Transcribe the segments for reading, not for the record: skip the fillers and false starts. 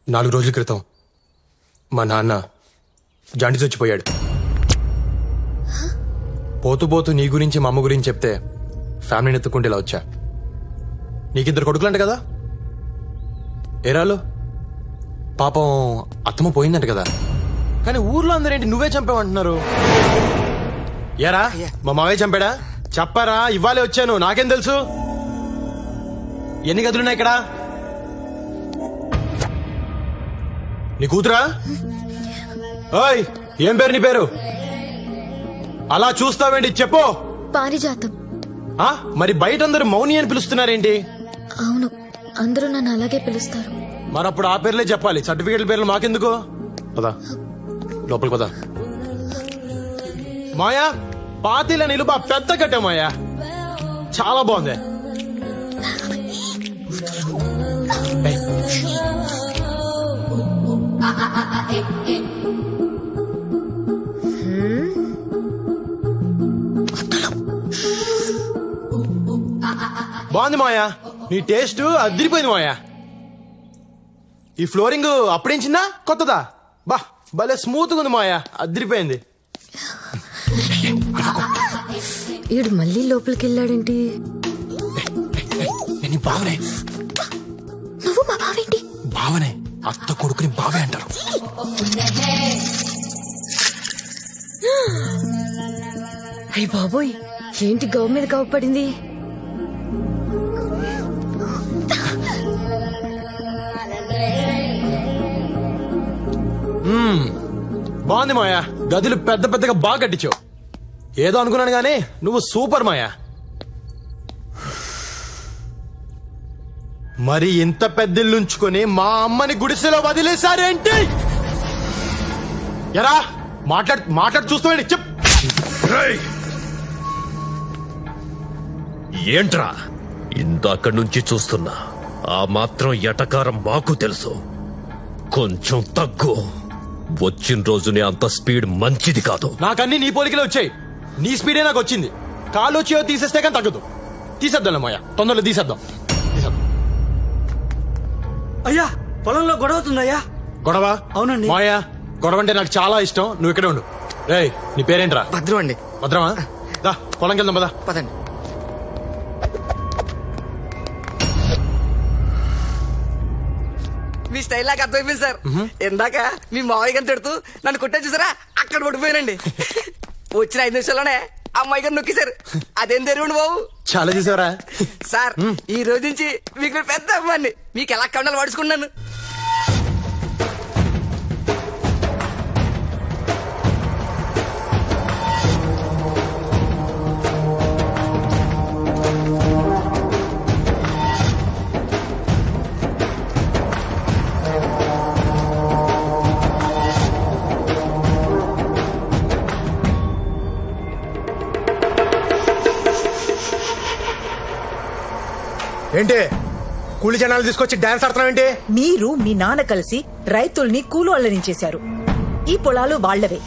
4 రోజుల క్రితం మా నాన్న జాండీస్ వచ్చిపోయాడు. పోతూ పోతూ నీ గురించి మా అమ్మ గురించి చెప్తే ఫ్యామిలీని ఎత్తుకుంటే ఇలా వచ్చా. నీకిద్దరు కొడుకులంట కదా, ఏరాలు పాపం అత్తమ్మ పోయిందంట కదా, కానీ ఊర్లో అందరేంటి నువ్వే చంపావంటున్నారు. ఏరా మా మావయ్య చంపాడా? చెప్పారా? ఇవ్వాలే వచ్చాను, నాకేం తెలుసు. ఎన్ని గదులున్నాయి ఇక్కడ? నీ కూతురా? ఓయ్ ఏం పేరు నీ పేరు? అలా చూస్తావేంటి చెప్పు. పారిజాతం. మరి బయట అందరూ మౌని అని పిలుస్తున్నారేంటి? అవును, అందరూ నన్ను అలాగే పిలుస్తారు. మరప్పుడు ఆ పేర్లే చెప్పాలి, సర్టిఫికేట్ల పేర్లు మాకెందుకు? పదా లోపలికి పదా. మాయా పాతిల నిలుబా పెద్ద కట్టే మాయా, చాలా బాగుంది. బాగుంది మాయా, నీ టేస్ట్ అదిరిపోయింది మాయా. ఈ ఫ్లోరింగ్ అప్పుడేంచిందా కొత్తదా? బా భలే స్మూత్ గా ఉంది మాయా, అదిరిపోయింది. ఈడు మళ్ళీ లోపలికి వెళ్ళాడేంటి? నీ బావనే. నువ్వు మా బావేంటి? బావనే, అత్త కొడుకుని బావే అంటారు. అయ్య బాబోయ్, ఏంటి గవ్ మీద గవ్ పడింది? బాగుంది మాయా, గదులు పెద్ద పెద్దగా బాగా కట్టించావు. ఏదో అనుకున్నాను గానీ నువ్వు సూపర్ మాయా. మరి ఇంత పెద్దిల్లుంచుకొని మా అమ్మని గుడిసెలో వదిలేశారేంటి? ఎరా మాట్లాడు చూస్తామండి చెప్. ఏంట్రా ఇందాక నుంచి చూస్తున్నా, ఆ మాత్రం ఎటకారం మాకు తెలుసు. కొంచెం తగ్గు. వచ్చిన రోజునే అంత స్పీడ్ మంచిది కాదు. నాకన్నీ నీ పోలికలే వచ్చాయి, నీ స్పీడే నాకు వచ్చింది. కాలు వచ్చి తీసేస్తే కానీ తగ్గదు. తీసేద్దాం మాయా, తొందరలో తీసేద్దాం. అయ్యా పొలంలో గొడవ అవుతుందయ్యా. గొడవ? అవునండి. మాయా గొడవ అంటే నాకు చాలా ఇష్టం, నువ్వు ఇక్కడే ఉండు. రేయ్ నీ పేరేంట్రా? భద్రం అండి. భద్రమా? దా పొలంకి వెళ్దాం పదా. పదండి. మీ స్టైల్ నాకు అర్థమైపోయింది సార్. ఇందాక మీ మావయ్య గారిని తిడుతూ నన్ను కొట్టే చూసారా, అక్కడ పడిపోయానండి. వచ్చిన 5 నిమిషాల్లోనే అమ్మాయి గారు నొక్కేశారు. అదేం తెలియండి బాబు. చాలా చూసావరా సార్, ఈ రోజు నుంచి మీకు నేను పెద్ద అమ్మాయిని. మీకు ఎలా కండలు పడుచుకున్నాను. ఏంటి కూలి జనాలు తీసుకొచ్చి డాన్స్ ఆడుతున్నావు ఏంటి? మీరు మీ నాన్న కలిసి రైతుల్ని కూలోళ్ళని చేశారు. ఈ పొలాలు వాళ్లవే,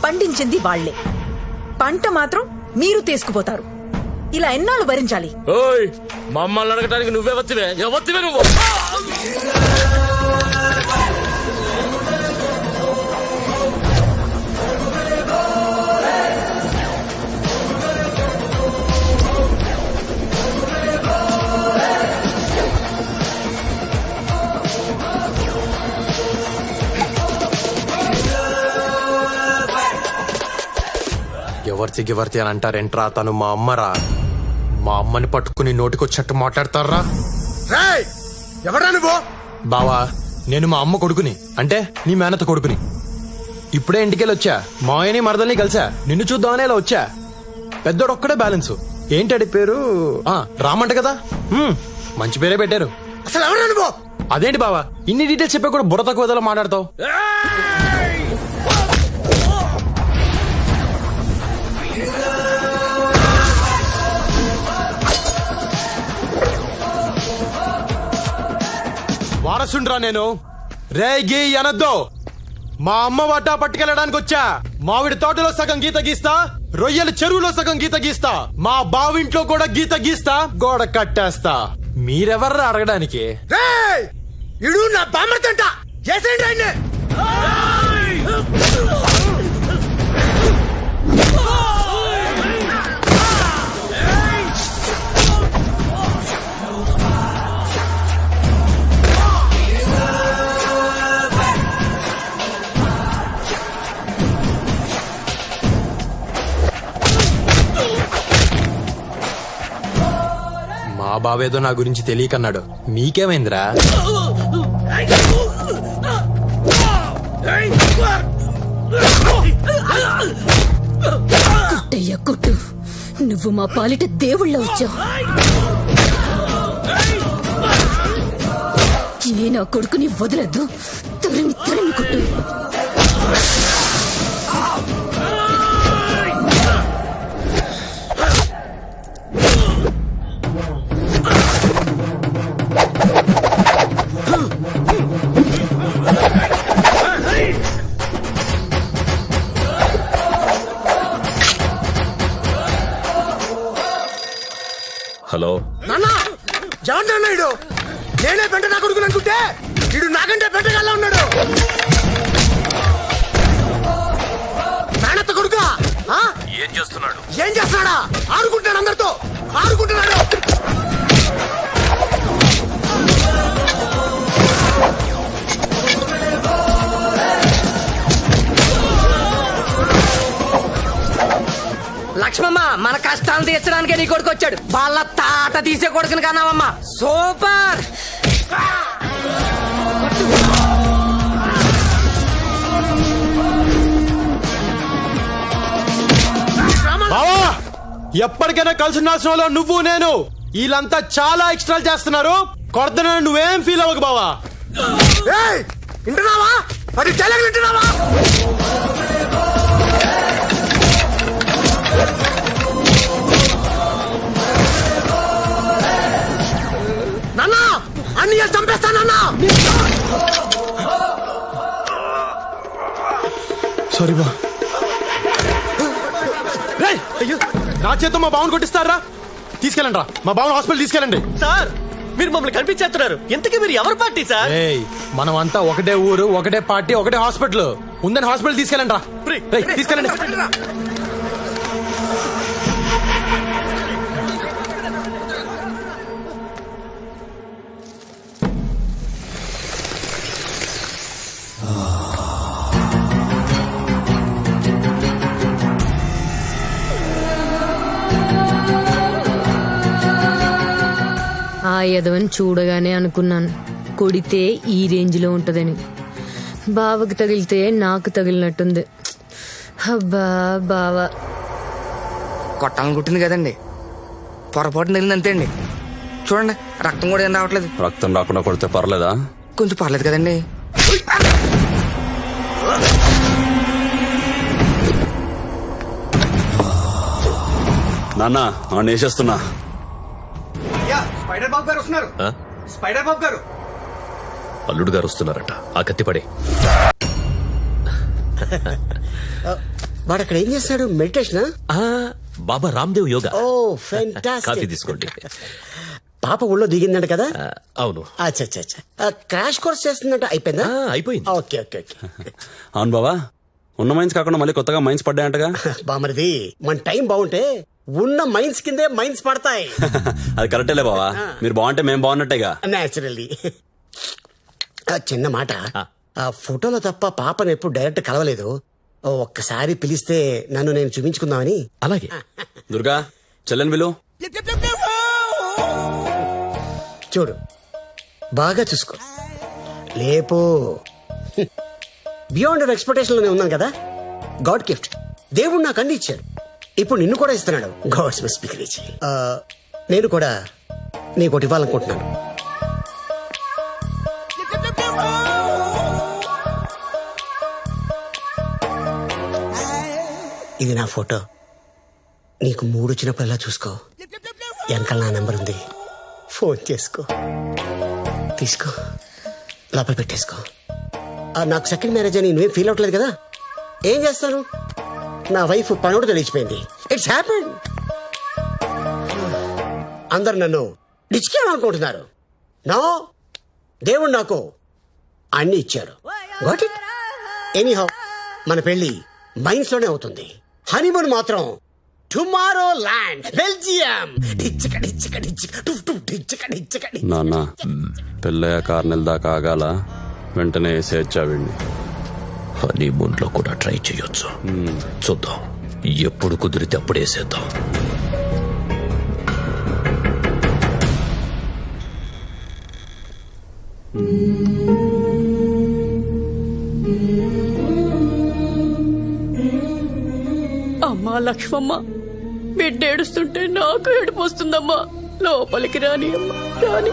పండించింది వాళ్లే, పంట మాత్రం మీరు తీసుకుపోతారు. ఇలా ఎన్నాళ్ళు భరించాలి? ఓయ్ మమ్మల్ని అడగడానికి నువ్వే వచ్చివే, ఎవరివే నువ్వు? ఎవరితి అని అంటారేంట్రా? తను మా అమ్మరా. మా అమ్మని పట్టుకుని నోటికొచ్చినట్టు మాట్లాడతారా? ఎవరా నువ్వు? బావా నేను మా అమ్మ కొడుకుని, అంటే నీ మేనత కొడుకుని. ఇప్పుడే ఇంటికెళ్ళి వచ్చా, మాయని మరదల్ని కలిసా. నిన్ను చూద్దామని ఇలా వచ్చా. పెద్దోడు ఒక్కడే బ్యాలెన్స్. ఏంటడి పేరు? రామంట కదా. మంచి పేరే పెట్టారు. అసలు ఎవరా నువ్వు? అదేంటి బావా ఇన్ని డీటెయిల్స్ చెప్పా కూడా బుర్ర తక్కువ మాట్లాడతావు? వారసుండ్రా నేను. రేగి అనద్దు. మా అమ్మ వాటా పట్టుకెళ్ళడానికి వచ్చా. మామిడి తోటలో సగం గీత గీస్తా, రొయ్యల చెరువులో సగం గీత గీస్తా, మా బావింట్లో కూడా గీత గీస్తా, గోడ కట్టేస్తా. మీరెవర్రా అడగడానికి? ఇడు నా బామ్మర్దంట. చేసేయండి ఆయన్ని. మా బావేదో నా గురించి తెలియకన్నాడు, మీకేమైందిరా? కొట్టయ్యా కొట్టు, నువ్వు మా పాలిట దేవుళ్ళ వచ్చావు. ఏ నా కొడుకుని వదలద్దు, తరిమి తరిమి కొట్టు. హలో, నాన్న జాన్ అన్నాడు, నేనే పెంట నా కొడుకుని అనుకుంటే వీడు నాకంటే పెంటగాల్లా ఉన్నాడు. నాన్నత్త కొడుకా? ఏం చేస్తున్నాడు? ఏం చేస్తున్నాడా? ఆడుకుంటాడు, అందరితో ఆడుకుంటున్నాడు. లక్ష్మమ్మ, మన కష్టాలు తీర్చడానికే నీ కొడుకు వచ్చాడు. వాళ్ళ తాట తీసే కొడుకుని కన్నావమ్మా. సూపర్. బావా, ఎప్పటికైనా కలిసి ఉండాల్సిన నువ్వు నేను వీళ్ళంతా చాలా ఎక్స్ట్రా చేస్తున్నారు. కొడతన నువ్వేం ఫీల్ అవ్వకు బావా. వింటున్నావా? అది తెలగ వింటున్నావా? నాన్న అన్ని చంపేస్తానన్నా. సారీ బా. అయ్యో, నా చేత మా బావన్ కొట్టిస్తారా? తీసుకెళ్ళండి రా, మా బావన్ హాస్పిటల్ తీసుకెళ్ళండి. సార్, మీరు మమ్మల్ని కనిపించేస్తున్నారు. ఎంతకీ మీరు ఎవరు పార్టీ సార్? మనం అంతా ఒకటే ఊరు, ఒకటే పార్టీ, ఒకటే హాస్పిటల్ ఉందని హాస్పిటల్ తీసుకెళ్ళండి రా. తీసుకెళ్ళండి. ఆ యదవని చూడగానే అనుకున్నాను కొడితే ఈ రేంజ్ లో ఉంటదని. బావకి తగిలితే నాకు తగిలినట్టుంది. అబ్బా బావా, కొట్టాలని కుట్టింది కదండి, పొరపాటు తగిలింది అంతే అండి. చూడండి, రక్తం కూడా ఏం రావట్లేదు. రక్తం రాకుండా కొడితే పర్లేదా? కొంచెం పర్లేదు కదండి. నాన్న వేసేస్తున్నా. స్పైడర్ బాబు గారు వస్తున్నారు. ఆ? స్పైడర్ బాబు గారు. అల్లుడు గారు వస్తున్నారట. ఆ కత్తిపడే. వాడు అక్కడ ఏం చేస్తాడు? మెడిటేషన్? బాబా రామ్దేవ్ యోగా. ఓ కాఫీ ఫెంటాస్టిక్. తీసుకోండి. పాప ఊళ్ళో దిగిందంట కదా? అవును, అచ్చా క్రాష్ కోర్స్ చేస్తుందంట. అయిపోయిందా? అయిపోయింది. Okay okay okay. అవును బావా, ఉన్న మైన్స్ కాకుండా మళ్ళీ కొత్తగా మైన్స్ పడ్డాయంటగా? బామరిది, మన టైం బాగుంటే ఉన్న మైన్స్ కిందే మైన్స్ పడతాయి. అది కరెక్టేలే బావా, మీరు బాగుంటే మేము బాగున్నట్టేగా. నేచురల్లీ. చిన్న మాట, ఆ ఫోటోలో తప్ప పాపను ఎప్పుడు డైరెక్ట్ కలవలేదు. ఒక్కసారి పిలిస్తే నన్ను నేను చూపించుకుందామని. అలాగే. దుర్గా, చెల్లెని విలు. చూడు, బాగా చూసుకో, లేపో. బియాండ్ అవర్ ఎక్స్పెక్టేషన్ లోనే ఉన్నాను కదా. గాడ్ గిఫ్ట్, దేవుడు నాకు అన్ని ఇచ్చాడు, ఇప్పుడు నిన్ను కూడా ఇస్తున్నాడు. God's must be rich. నేను కూడా నీకోటి ఇవ్వాలనుకుంటున్నాను. ఇది నా ఫోటో. నీకు మూడు వచ్చినప్పుడల్లా చూసుకో. వెనకాల నా నెంబర్ ఉంది, ఫోన్ చేసుకో. తీసుకో, లోపల పెట్టేసుకో. నాకు సెకండ్ మ్యారేజ్ అని నువ్వేం ఫీల్ అవట్లేదు కదా? ఏం చేస్తాను, నా వైఫ్ పనోడు తెలిసిపోయింది. It's happen. అందరు నన్ను డిచ్కేయాలనుకుంటున్నారు. నో, దేవుడు నాకు అన్ని ఇచ్చాడు. Got it. ఎనీహౌ మన పెళ్లి మైన్స్ లోనే అవుతుంది. హనీమూన్ మాత్రం టుమారో ల్యాండ్ బెల్జియం. నాన్న పెళ్ళయ్యాక 6 నెలల దాకా ఆగాల, వెంటనే వేసేచ్చావిండి. హనీమూన్ లో కూడా ట్రై చేయొచ్చు. చూద్దాం, ఎప్పుడు కుదిరితే అప్పుడు వేసేద్దాం. అమ్మా లక్ష్మమ్మ, బిడ్డ ఏడుస్తుంటే నాకు ఏడుపు వస్తుందమ్మా. లోపలికి రాని అమ్మా, రాని.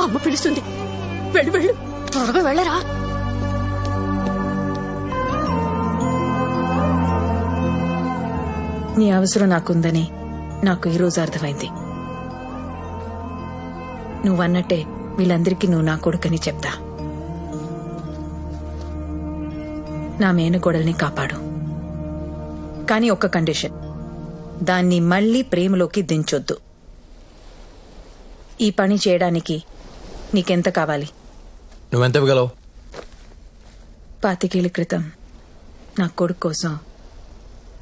అమ్మ పిలుస్తుంది, వెళ్ళు వెళ్ళు, త్వరగా వెళ్ళరా. నీ అవసరం నాకుందని నాకు ఈరోజు అర్థమైంది. నువ్వన్నట్టే వీళ్ళందరికీ నువ్వు నా కొడుకని చెప్తా. నా మేనగోడల్ని కాపాడు. కానీ ఒక్క కండిషన్, దాన్ని మళ్ళీ ప్రేమలోకి దించొద్దు. ఈ పని చేయడానికి నీకెంత కావాలి? నువ్వెంత ఇవ్వగలవు? 25 ఏళ్ల క్రితం నా కొడుకు కోసం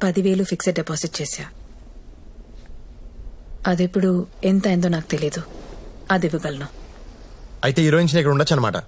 10,000 ఫిక్స్డ్ డిపాజిట్ చేశా. అదెప్పుడు ఎంత అయిందో నాకు తెలీదు. అది ఇవ్వగలను. అయితే హీరోయిన్స్ ఇక్కడ ఉండొచ్చు అనమాట.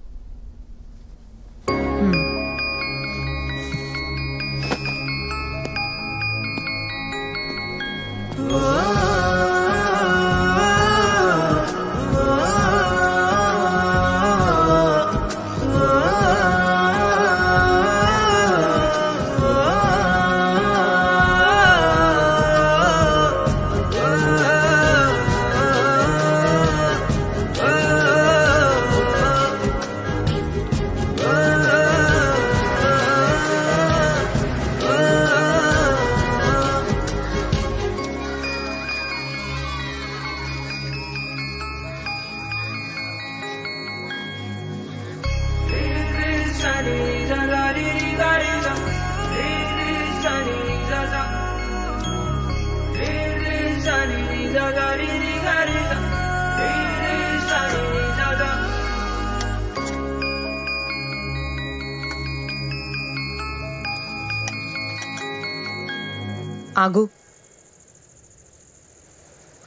ఆగు.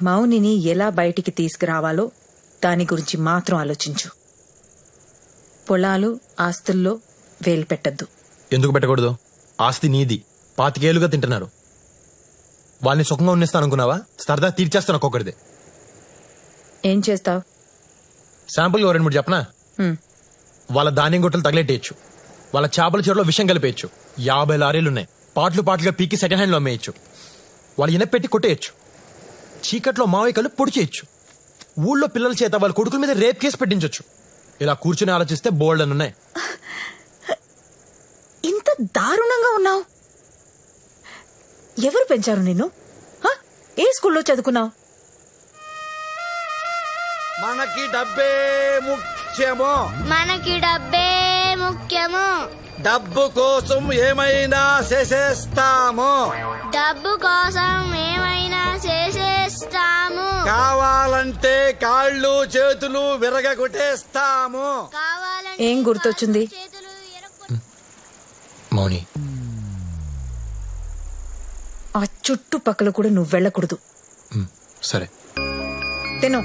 మౌనిని ఎలా బయటికి తీసుకురావాలో దాని గురించి మాత్రం ఆలోచించు. పొలాలు ఆస్తుల్లో వేలు పెట్టద్దు. ఎందుకు పెట్టకూడదు? ఆస్తి నీది. 25 ఏళ్లుగా తింటున్నారు. వాళ్ళని సుఖంగా ఉన్నిస్తాను అనుకున్నావా? సరదా తీర్చేస్తాను ఒక్కొక్కరిది. ఏం చేస్తావు? శాంపుల్ 2-3 చెప్పనా? వాళ్ళ ధాన్యం గుట్టలు తగిలెట్టేయచ్చు. వాళ్ళ చేపల చెరువులో విషం కలిపేయచ్చు. 50 లారీలున్నాయి. పాటలుగా పీకి సెకండ్ హ్యాండ్ లో అమ్మేయచ్చు. వాళ్ళు ఇనపెట్టి కొట్టేయచ్చు. చీకట్లో మావయ్యకలు పొడి చేయొచ్చు. ఊళ్ళో పిల్లల చేత వాళ్ళ కొడుకుల మీద రేప్ కేసు పెట్టించొచ్చు. ఇలా కూర్చుని ఆలోచిస్తే బోల్డ్ అని ఉన్నాయి. ఇంత దారుణంగా ఉన్నావు. ఎవరు పెంచారు నిన్ను? ఏ స్కూల్లో చదువుకున్నావు? మనకి డబ్బే ముఖ్యము. మనకి డబ్బే ముఖ్యము. డబ్బు కోసం ఏమైనా చేసేస్తాము. డబ్బు కోసం ఏమైనా చేసేస్తాము. కావాలంటే కాళ్ళు చేతులు విరగొట్టేస్తాము. ఏం గుర్తొచ్చింది? మౌని, ఆ చుట్టుపక్కల కూడా నువ్వు వెళ్ళకూడదు. సరే తిను.